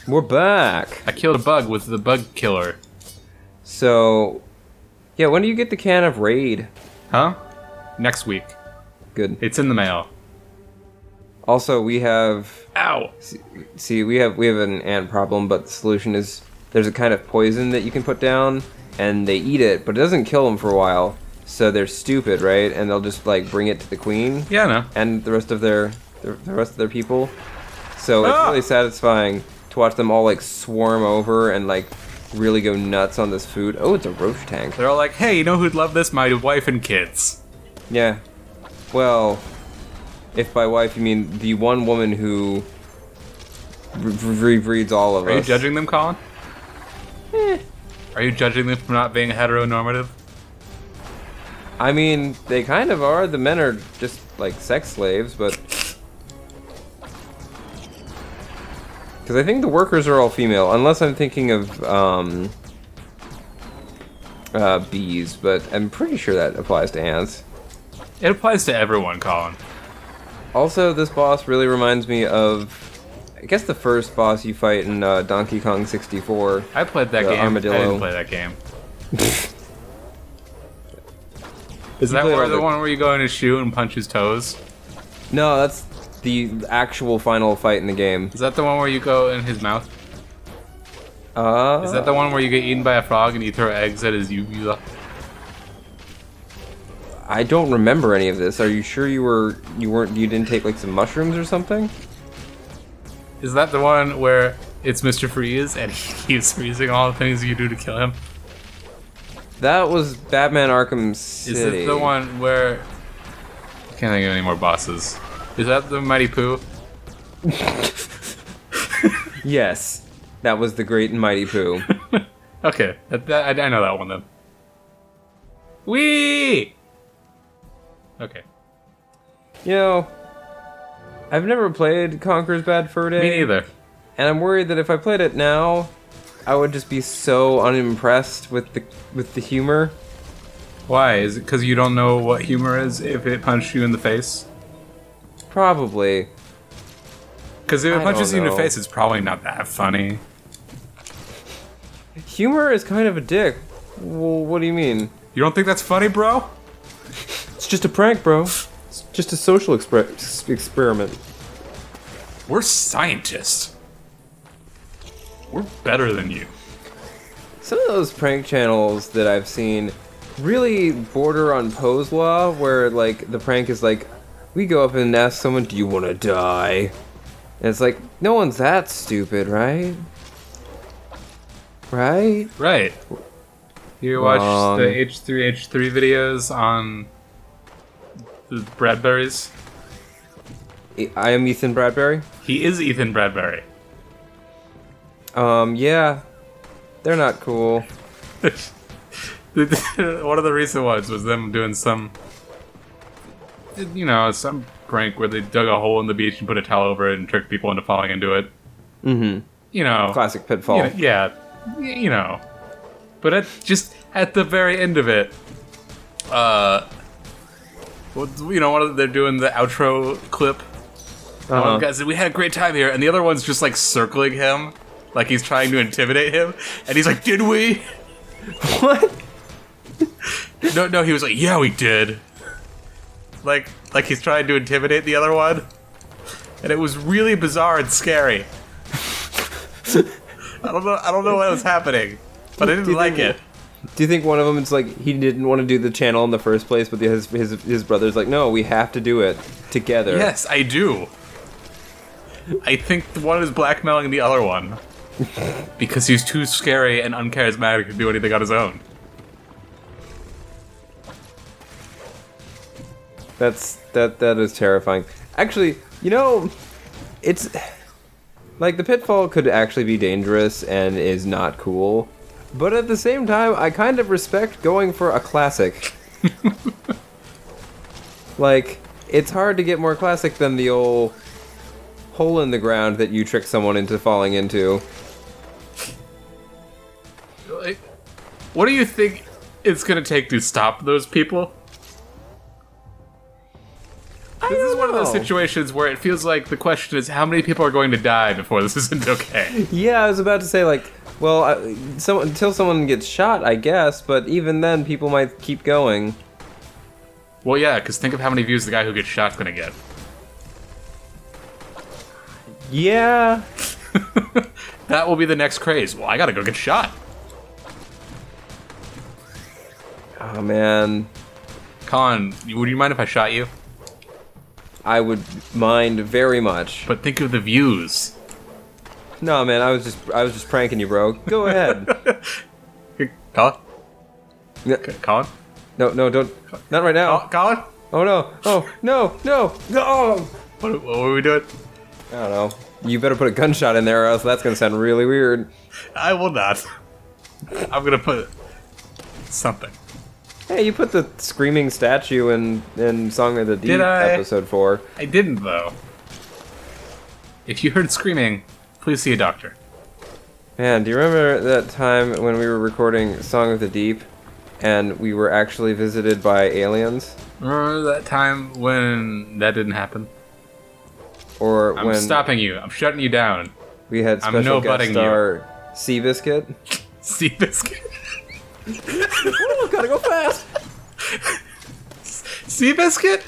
We're back. I killed a bug with the bug killer. So, yeah, when do you get the can of Raid? Huh? Next week. Good. It's in the mail. Also, we have... Ow! See, we have an ant problem, but the solution is there's a kind of poison that you can put down, and they eat it, but it doesn't kill them for a while. So they're stupid, right? And they'll just like bring it to the queen. Yeah, I know. And the rest of their people. So it's really satisfying to watch them all like swarm over and like really go nuts on this food. Oh, it's a roach tank. They're all like, hey, you know who'd love this? My wife and kids. Yeah. Well, if by wife you mean the one woman who breeds all of us. Are you judging them, Colin? Are you judging them for not being heteronormative? I mean, they kind of are. The men are just like sex slaves, but... Because I think the workers are all female, unless I'm thinking of bees, but I'm pretty sure that applies to ants. It applies to everyone, Colin. Also, this boss really reminds me of, I guess, the first boss you fight in Donkey Kong 64. I played that game. Armadillo. I didn't play that game. Is that the one where you go in his shoe and punch his toes? No, that's the actual final fight in the game. Is that the one where you go in his mouth? Is that the one where you get eaten by a frog and you throw eggs at his uvula? I don't remember any of this. Are you sure you didn't take like some mushrooms or something? Is that the one where it's Mr. Freeze and he keeps freezing all the things you do to kill him? That was Batman Arkham City. Is it the one where... I can't think of any more bosses. Is that the Mighty Pooh? Yes. That was the Great and Mighty Pooh. Okay, I know that one then. Whee! Okay. You know, I've never played Conker's Bad Fur Day. Me neither. And I'm worried that if I played it now, I would just be so unimpressed with the humor. Why? Is it because you don't know what humor is if it punched you in the face? Probably. Because if it punches you in the know. face, it's probably not that funny. Humor is kind of a dick. Well, what do you mean? You don't think that's funny, bro? It's just a prank, bro. It's just a social experiment. We're scientists. We're better than you. Some of those prank channels that I've seen really border on Poe's Law, where like the prank is like, we go up and ask someone, do you want to die? And it's like, no one's that stupid, right? Right? Right. You watch the H3H3 videos on the Bradburys? I am Ethan Bradbury. He is Ethan Bradbury. Yeah. They're not cool. One of the recent ones was them doing some, you know, some prank where they dug a hole in the beach and put a towel over it and tricked people into falling into it. Mm-hmm. You know. Classic pitfall. Yeah, you know. But at the very end of it, you know, they're doing the outro clip. One guy said, we had a great time here, and the other one's just like circling him, like he's trying to intimidate him, and he's like, did we? What? No, he was like, yeah, we did. Like he's trying to intimidate the other one, and it was really bizarre and scary. I don't know what was happening, but I didn't like it. Do you think one of them is like he didn't want to do the channel in the first place, but his brother's like, no, we have to do it together? Yes, I do. I think one is blackmailing the other one because he's too scary and uncharismatic to do anything on his own. That is terrifying. Actually, you know, it's like the pitfall could actually be dangerous and is not cool, but at the same time, I kind of respect going for a classic. Like, it's hard to get more classic than the old hole in the ground that you trick someone into falling into. What do you think it's gonna take to stop those people? This is one of those situations where it feels like the question is how many people are going to die before this isn't okay. Yeah, I was about to say, like, well, until someone gets shot, I guess, but even then, people might keep going. Well, yeah, because think of how many views the guy who gets shot's gonna get. Yeah. That will be the next craze. Well, I gotta go get shot. Oh, man. Colin, would you mind if I shot you? I would mind very much. But think of the views. No, man, I was just pranking you, bro. Go ahead. Colin? Yeah. Colin? No, don't. Not right now. Colin? Oh, no. Oh, no. What were we doing? I don't know. You better put a gunshot in there or else that's gonna sound really weird. I will not. I'm gonna put something. Hey, you put the screaming statue in Song of the Deep Did I? episode 4. I didn't, though. If you heard screaming, please see a doctor. Man, do you remember that time when we were recording Song of the Deep and we were actually visited by aliens? Remember that time when that didn't happen? Or I'm when stopping you. I'm shutting you down. we had special guest star Seabiscuit? Seabiscuit? Oh, gotta go fast! Seabiscuit?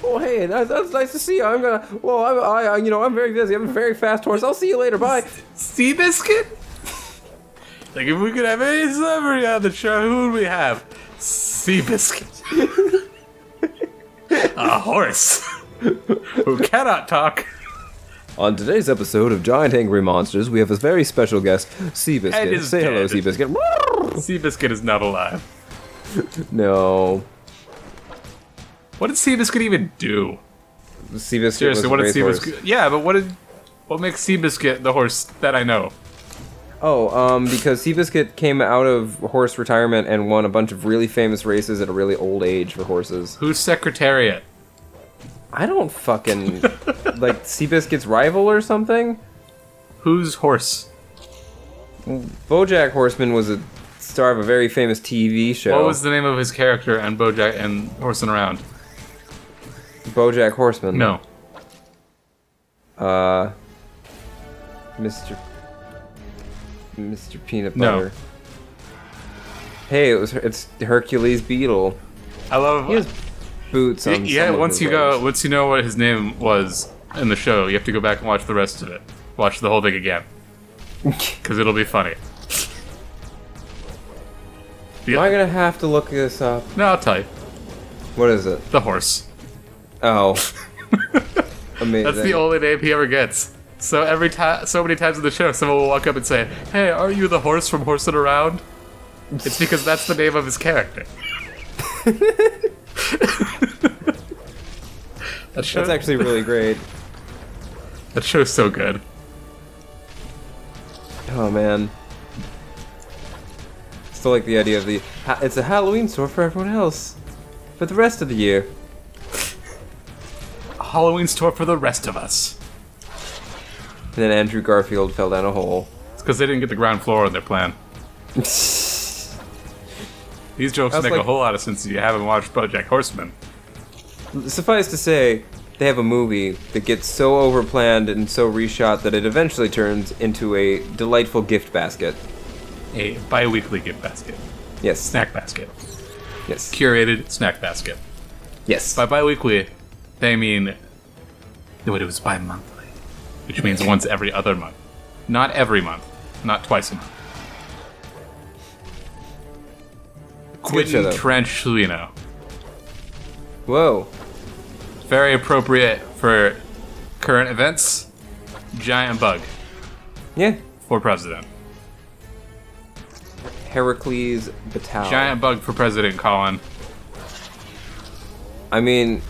Oh, hey, that's nice to see you. I'm gonna. Well, I'm very busy. I'm a very fast horse. I'll see you later. Bye. Seabiscuit? Like, if we could have any celebrity on the show, who would we have? Seabiscuit. A horse who cannot talk. On today's episode of Giant Angry Monsters, we have a very special guest, And Seabiscuit. is Say hello, dead. Seabiscuit. Seabiscuit is not alive. No. What did Seabiscuit even do? Seabiscuit Seriously, was a what did racehorse. Seabiscuit? Yeah, but what makes Seabiscuit the horse that I know? Oh, because Seabiscuit came out of horse retirement and won a bunch of really famous races at a really old age for horses. Who's Secretariat? I don't fucking... like, Seabiscuit's rival or something? Who's horse? BoJack Horseman was a star of a very famous TV show. What was the name of his character and BoJack and Horsing Around? BoJack Horseman. No. Mr. Peanut No. Butter. Hey, it's Hercules Beetle. I love. He has boots on. Yeah, some of once his you legs. once you know what his name was in the show, you have to go back and watch the rest of it. Watch the whole thing again, because it'll be funny. Am I gonna have to look this up? No, I'll tell you. What is it? The horse. Oh, amazing. That's the only name he ever gets. So every time, so many times in the show, someone will walk up and say, "Hey, are you the horse from Horsing Around?" It's because that's the name of his character. That's actually really great. That show's so good. Oh man. Still like the idea of it's a Halloween store for everyone else, for the rest of the year. A Halloween store for the rest of us. And then Andrew Garfield fell down a hole. It's because they didn't get the ground floor on their plan. These jokes That's make like- a whole lot of sense if you haven't watched BoJack Horseman. Suffice to say, they have a movie that gets so overplanned and so reshot that it eventually turns into a delightful gift basket. A bi-weekly gift basket. Yes. Snack basket. Yes. Curated snack basket. Yes. By bi-weekly, they mean... Wait, it was bi-monthly. Which means once every other month. Not every month. Not twice a month. a good show, Quentin though. Tarantino. Whoa. Very appropriate for current events. Giant bug Yeah. for president. Heracles Battalion. Giant bug for president, Colin. I mean,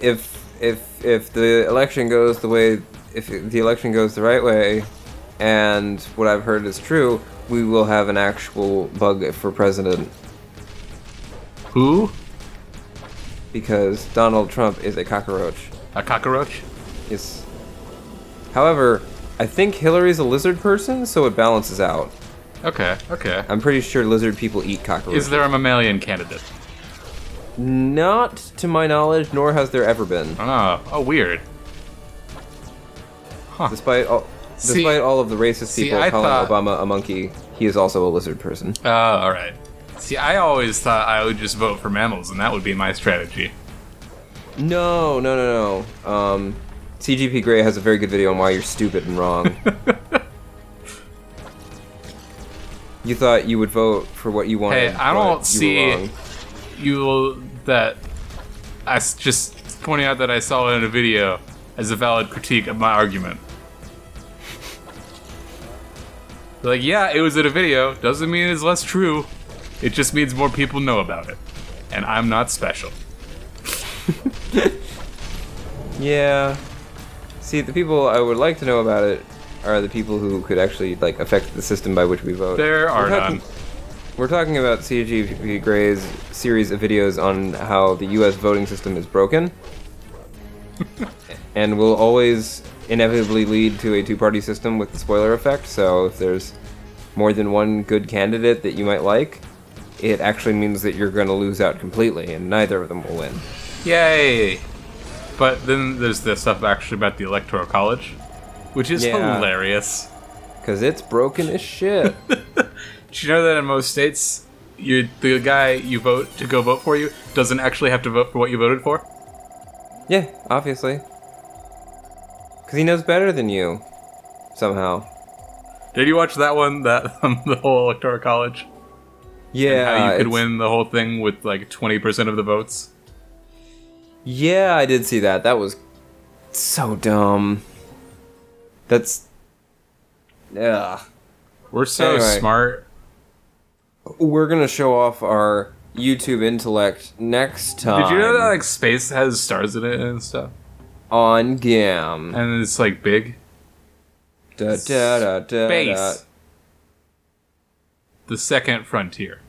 if the election goes the way, if the election goes the right way, and what I've heard is true, we will have an actual bug for president. Who? Because Donald Trump is a cockroach. A cockroach? Yes. However, I think Hillary's a lizard person, so it balances out. Okay, okay. I'm pretty sure lizard people eat cockroaches. Is there a mammalian candidate? Not to my knowledge, nor has there ever been. Oh, weird. Huh. Despite all of the racist people calling Obama a monkey, he is also a lizard person. Oh, alright. See, I always thought I would just vote for mammals, and that would be my strategy. No. CGP Grey has a very good video on why you're stupid and wrong. You thought you would vote for what you wanted. Hey, I don't see that I just pointing out that I saw it in a video as a valid critique of my argument. Like, yeah, it was in a video. Doesn't mean it's less true. It just means more people know about it. And I'm not special. Yeah. See, the people I would like to know about it are the people who could actually, like, affect the system by which we vote. There are none. We're talking about CGP Grey's series of videos on how the US voting system is broken. And will always inevitably lead to a two-party system with the spoiler effect, so if there's more than one good candidate that you might like, it actually means that you're going to lose out completely, and neither of them will win. Yay! But then there's the stuff actually about the Electoral College, which is hilarious. Because it's broken as shit. Did you know that in most states, the guy you vote to go vote for you doesn't actually have to vote for what you voted for? Yeah, obviously. Because he knows better than you, somehow. Did you watch that one, the whole Electoral College? Yeah. And how you could win the whole thing with like 20% of the votes? Yeah, I did see that. That was so dumb. That's... Ugh. We're so smart. We're gonna show off our YouTube intellect next time. Did you know that like space has stars in it and stuff? On GAM. And it's like big? Space. The second frontier.